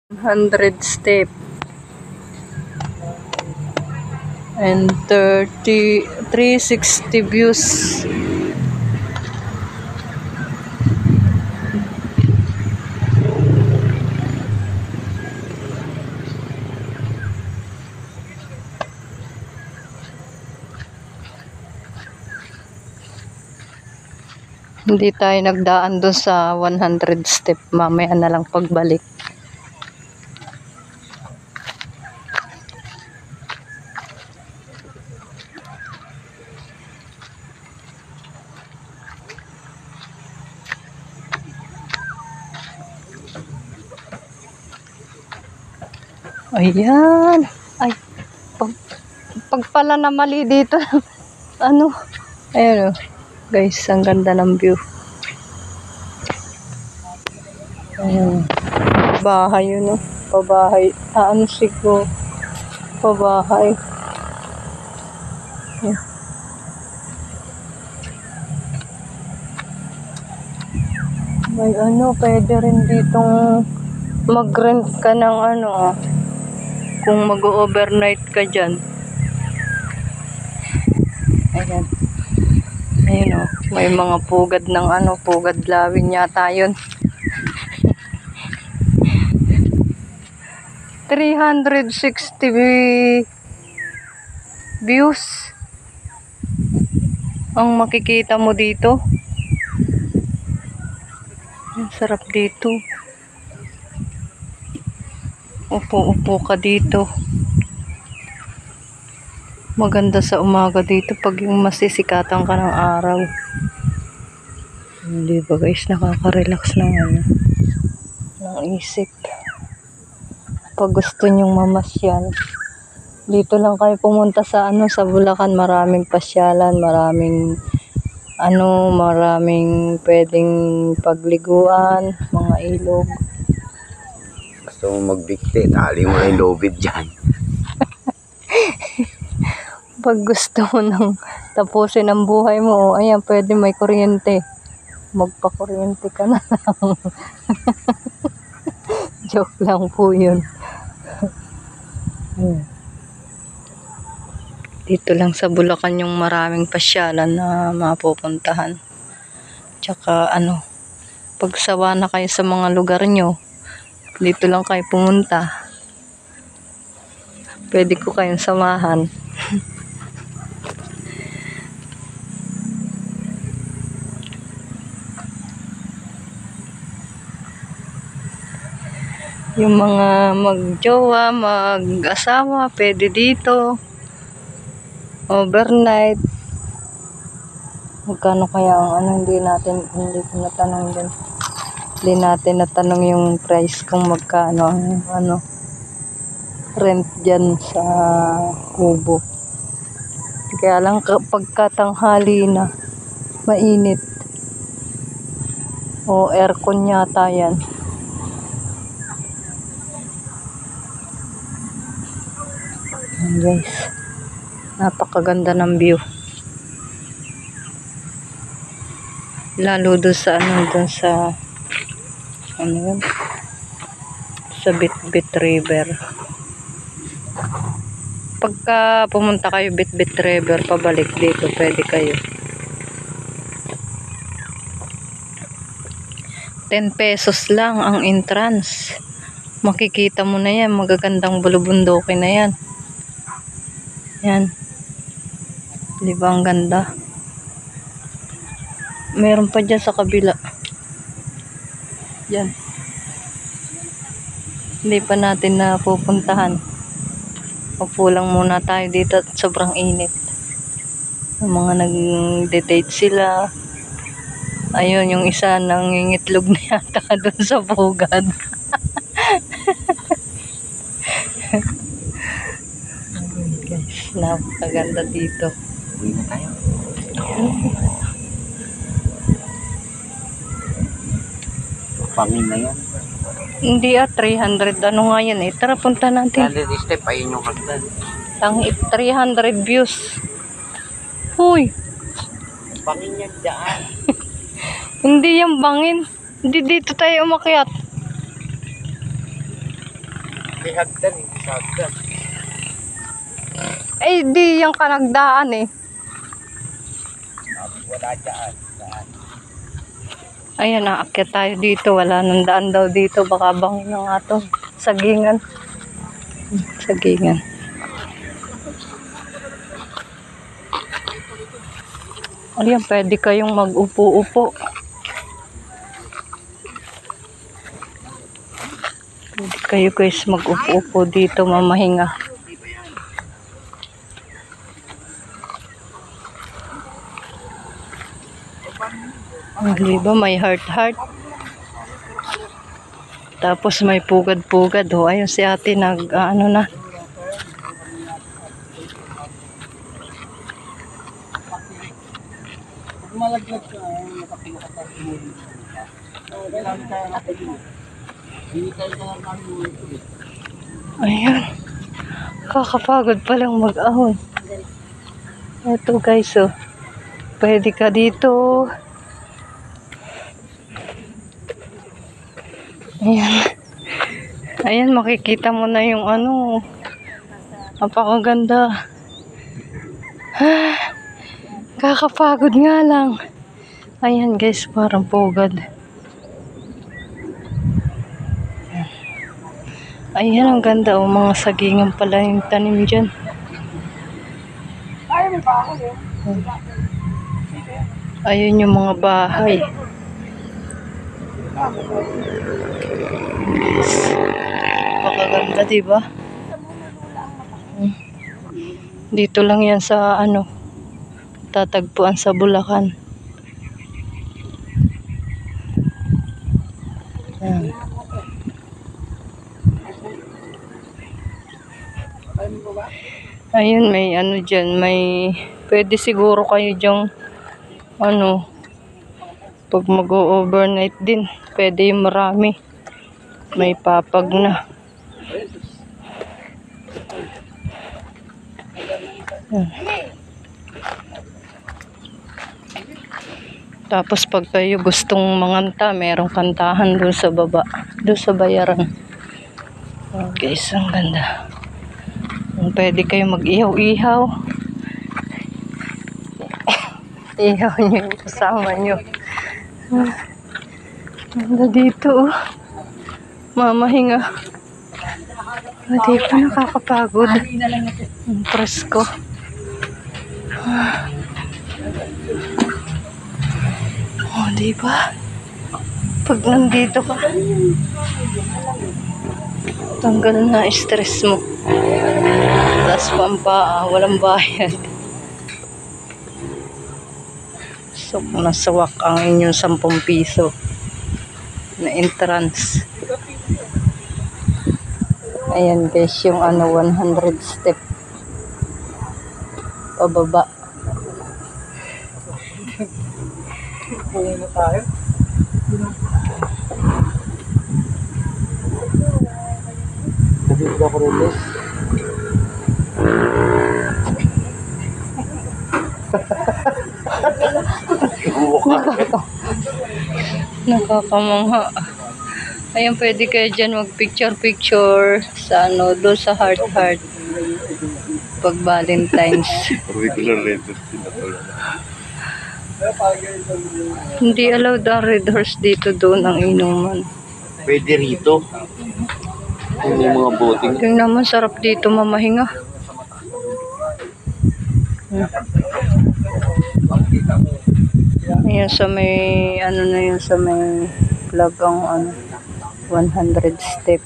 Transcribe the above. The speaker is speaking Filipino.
100 step and 360 views. Hindi tayo nagdaan doon sa 100 step. Mamaya na lang pagbalik. Ayan. Ay, pag pala na mali dito. Ano? Ayan o. Guys, ang ganda ng view. Ayan. Bahay yun o. Pabahay. Ano siguro? Pabahay. Ayan. May ano, pwede rin ditong mag-rent ka ng ano kung mag-overnight ka dyan. Ayan. Ayun o, may mga pugad ng ano, pugad lawin yata yun. 360 views ang makikita mo dito. Ang sarap dito. Upo-upo ka dito. Maganda sa umaga dito pag yung masisikatan ka ng araw. Hindi ba guys, nakaka-relax ng ano, ng isip. Pag gusto nyong mamasyal, dito lang kayo pumunta sa ano, sa Bulacan. Maraming pasyalan, maraming ano, maraming pwedeng pagliguan, mga ilog. Gusto mo magbigti, tali mo yung lobid dyan. Pag gusto mo nang tapusin ang buhay mo, ayan, pwede may kuryente. Magpa-kuryente ka na lang. Joke lang po yun. Dito lang sa Bulacan yung maraming pasyalan na mapupuntahan. Tsaka ano, pag sawa na kayo sa mga lugar nyo, dito lang kayo pumunta. Pwede ko kayong samahan. Yung mga magjowa, mag-asawa, pwede dito. Overnight. Magkano kaya ang ano, hindi ko natanong din. Hindi natin natanong yung price kung magkano ang ano, rent dyan sa kubo. Kaya lang pagkatanghali na, mainit. O aircon yata yan. Ayan guys, napakaganda ng view. Lalo doon sa ano, doon sa ano yun, sa Bitbit River. Pagka pumunta kayo Bitbit River, pabalik dito, pwede kayo. 10 pesos lang ang entrance. Makikita mo na yan, magagandang bulubundukin na yan. Yan. Di ba ang ganda? Meron pa dyan sa kabila. Yan. Hindi pa natin napupuntahan. Upo lang muna tayo dito at sobrang init. Yung mga nag-date sila. Ayun, yung isa nangingitlog na yata doon sa pugad. Guys, napakaganda dito. Uwi na tayo. Pangin na yan. Hindi 300 ano nga yan eh. Tara, punta natin. 100 step, ayun yung hagdan. 300 views. Huy! Pangin yan dyan. Hindi yung bangin. Hindi dito tayo umakyat. May hagdan, hindi sa hagdan. Eh, di yung kanagdaan eh. Wala dyan. Ayan, naakyat tayo dito. Wala nang daan daw dito. Baka bangin na nga to. Sagingan. Sagingan. Ayan, pwede kayong mag-upo-upo. Pwede kayo guys mag-upo-upo dito, mamahinga. Diba, may heart-heart. Tapos may pugad-pugad. Oh, ayun si ate ano na. Malaglag ka, nakapila ka sa muli. Kailangan ka nakapila. Hindi tayo ka namin ulit. Ayan. Kakapagod palang mag-ahon. Ito guys, oh. Pwede ka dito. Ayan. Ayan, makikita mo na yung ano. Napakaganda. Kakapagod nga lang. Ayan guys, parang pugad. Ayan, ang ganda. Oh, mga sagingan pala yung tanim dyan. Ayun yung mga bahay. Napakaganda, diba? Dito lang yan sa ano, tatagpuan sa Bulacan. Ayan. Ayun, may ano dyan, may pwede siguro kayo dyang ano, pag mag-overnight din, pwede yung marami. May papag na. Ayan. Tapos pag kayo gustong manganta, merong kantahan doon sa baba, doon sa bayaran. Oh, guys, ang ganda. Pwede kayo mag-ihaw-ihaw. Ihaw nyo yung kasama nyo. Ganda dito, oh. Mamahinga. Hindi pa nakakapagod. Ang presko. Oh, diba? Pag nandito ka, tanggal na stress mo. Tapos walang bayad. So, nasawak ang inyong 10 piso na entrance. Ayan guys, yung ano, 100 step pababa. Puno na tayo. Nandito ako rin, Liz. Nakakamangha. Ayan, pwede kayo dyan mag-picture-picture sa ano, doon sa heart-heart. Pag Valentine's. Regular letters sila to. Hindi allowed ang Red Horse dito, doon ang inuman. Pwede rito. Kung may mga boating. Tingnan naman, sarap dito mamahinga. Ayan sa may, ano na yun, sa may vlog ang ano, 100 step.